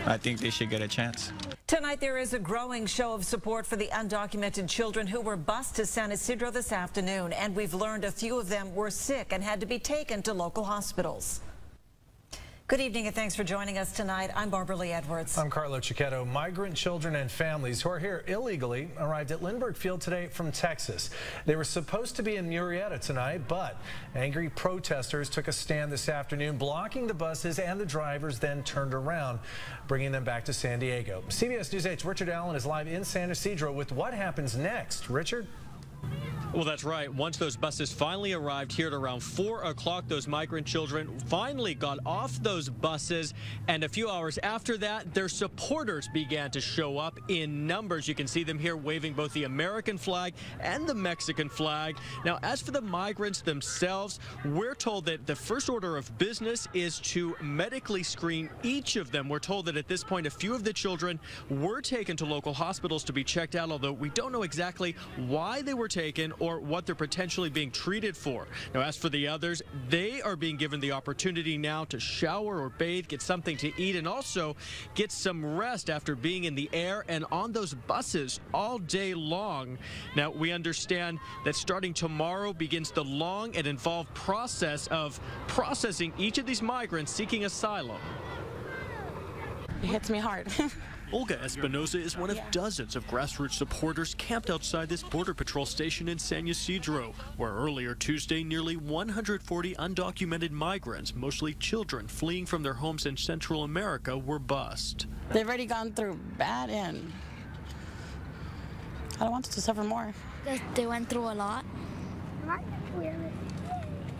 I think they should get a chance. Tonight, there is a growing show of support for the undocumented children who were bused to San Ysidro this afternoon, and we've learned a few of them were sick and had to be taken to local hospitals. Good evening and thanks for joining us tonight. I'm Barbara Lee Edwards. I'm Carlo Cicchetto. Migrant children and families who are here illegally arrived at Lindbergh Field today from Texas. They were supposed to be in Murrieta tonight, but angry protesters took a stand this afternoon, blocking the buses, and the drivers then turned around, bringing them back to San Diego. CBS News 8's Richard Allen is live in San Ysidro with what happens next. Richard? Well, that's right. Once those buses finally arrived here at around 4 o'clock, those migrant children finally got off those buses. And a few hours after that, their supporters began to show up in numbers. You can see them here waving both the American flag and the Mexican flag. Now, as for the migrants themselves, we're told that the first order of business is to medically screen each of them. We're told that at this point, a few of the children were taken to local hospitals to be checked out, although we don't know exactly why they were taken or what they're potentially being treated for. Now, as for the others, they are being given the opportunity now to shower or bathe, get something to eat, and also get some rest after being in the air and on those buses all day long. Now, we understand that starting tomorrow begins the long and involved process of processing each of these migrants seeking asylum. It hits me hard. Olga Espinosa is one of dozens of grassroots supporters camped outside this Border Patrol station in San Ysidro, where earlier Tuesday, nearly 140 undocumented migrants, mostly children fleeing from their homes in Central America, were bused. They've already gone through bad, and I don't want them to suffer more. They went through a lot,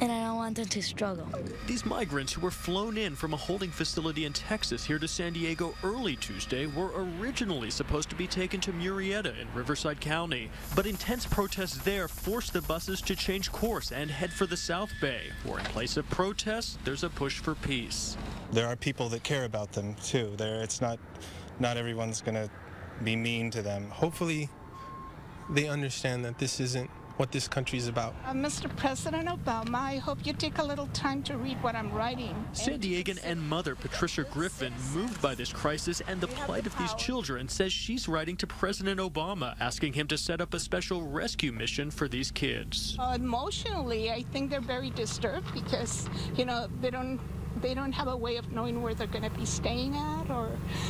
and I don't want them to struggle. These migrants who were flown in from a holding facility in Texas here to San Diego early Tuesday were originally supposed to be taken to Murrieta in Riverside County. But intense protests there forced the buses to change course and head for the South Bay, where in place of protests, there's a push for peace. There are people that care about them too. It's not everyone's going to be mean to them. Hopefully they understand that this isn't what this country is about. Mr. President Obama, I hope you take a little time to read what I'm writing. San Diegan and mother Patricia Griffin, moved by this crisis and the plight of these children, says she's writing to President Obama, asking him to set up a special rescue mission for these kids. Emotionally, I think they're very disturbed because, you know, they don't have a way of knowing where they're going to be staying at or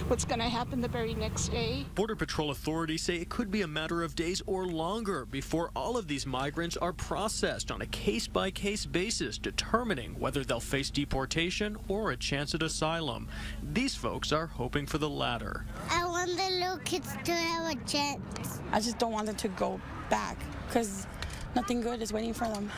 what's going to happen the very next day. Border Patrol authorities say it could be a matter of days or longer before all of these migrants are processed on a case-by-case basis, determining whether they'll face deportation or a chance at asylum. These folks are hoping for the latter. I want the little kids to have a chance. I just don't want them to go back because nothing good is waiting for them.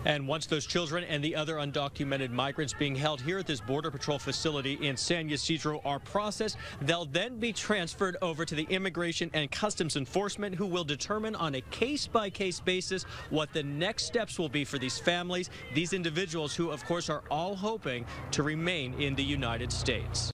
And once those children and the other undocumented migrants being held here at this Border Patrol facility in San Ysidro are processed, they'll then be transferred over to the Immigration and Customs Enforcement, who will determine on a case-by-case basis what the next steps will be for these families, these individuals who, of course, are all hoping to remain in the United States.